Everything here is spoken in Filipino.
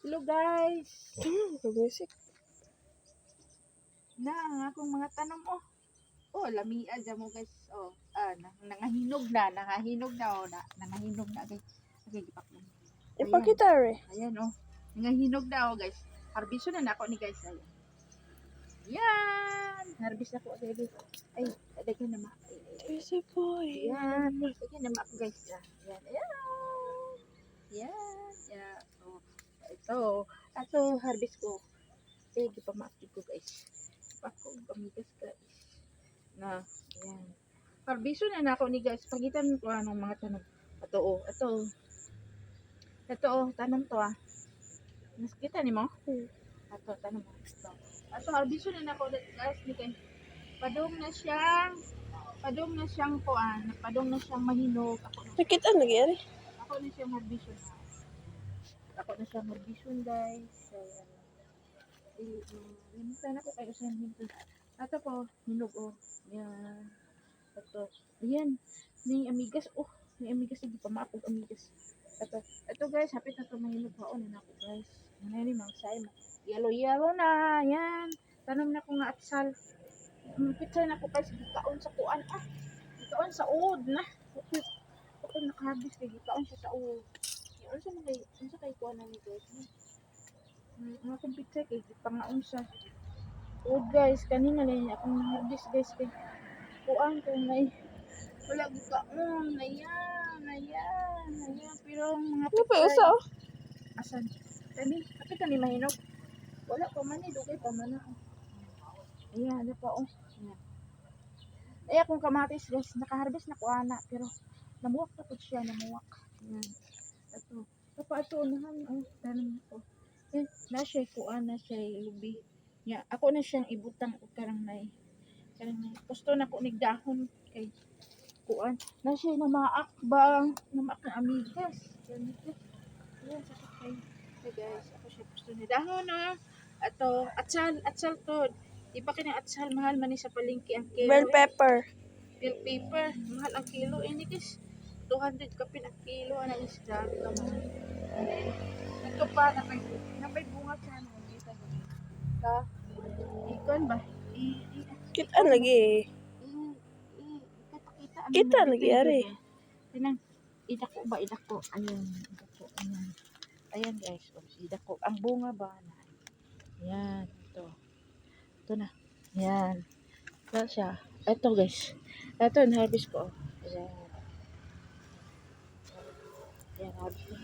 Hello guys. Music. Na ang akong mga tanom Oh, lamia dyan mo guys. Nangahinog na nangahinog na guys. Okay, gipak mo. Ipakita re. Ayan nangahinog na guys. Harvest na ako ni guys ayan. Yan, harvest ako guys. Ay, daghan na ma. There's a boy. Yan, daghan na ma guys. Yan. Yan. Ito harvest ko. Gipamakit ko guys. Ako gamigas guys. Na, yan. Harbiso na ako ni guys. Pagitan ko anong mga tanong. Ito tanong to Nakita ni mo? Ito, tanong mo. Ito, harbiso na ako guys ni guys. Padong na siyang padong na siyang mahinog. Nakita nagyari. Ako na siyang harbiso guys. So, sana ko kayo sa hinto. Ato po, hinog Yan. Ito. Ayan. May amigas. May amigas. Hindi pa maapog amigas. Ito guys. Hapit na ito mahinog haon na ako guys. Ano yun mga say. Yellow na. Yan. Tanong na ko nga atsal. Pizza na ko guys. Gikaon sa kuan. Gikaon sa uod na. Ako nakahabis kay gikaon siya sa uod. Ano sa kay kuan na ni guys. Ang akong pizza kay pangaon siya. Guys, kanina na akong naharbis guys kay kuan ko may wala gikaon. Ayan. Pero mga Ano pa pizza. usa? Asan? Kapit ni mahinog. Wala pa man dugay pa man Ayan, Ayan. Ay akong kamatis guys, nakaharbis na ko ana pero namuwak na pud siya, Ayan. Ito unahan tanong ko. Na siya kuan na siya lubi. Ya, ako na siyang ibutang og karang nay. Gusto na ko nigdahon kay kuan. Na siya na maak na amigas. Ayan, sakit kay guys. Ako siya gusto ni dahon Ato, atsal to. Di pa kini atsal mahal man ni sa palengke ang kilo. Bell pepper. Bell pepper, mahal ang kilo. Ini guys, 200 kapin ang kilo na isda. Ito pa napay bunga siya no kita ka. Ikon ba? Kita lagi. Kita lagi ari. Tinang idako. Ayan. Ayan guys, idako. Ang bunga ba na? Ayan, ito na. Ayan. Ito siya. Ito guys. Ito harvest ko. Ayan. Ayan, harvest ko.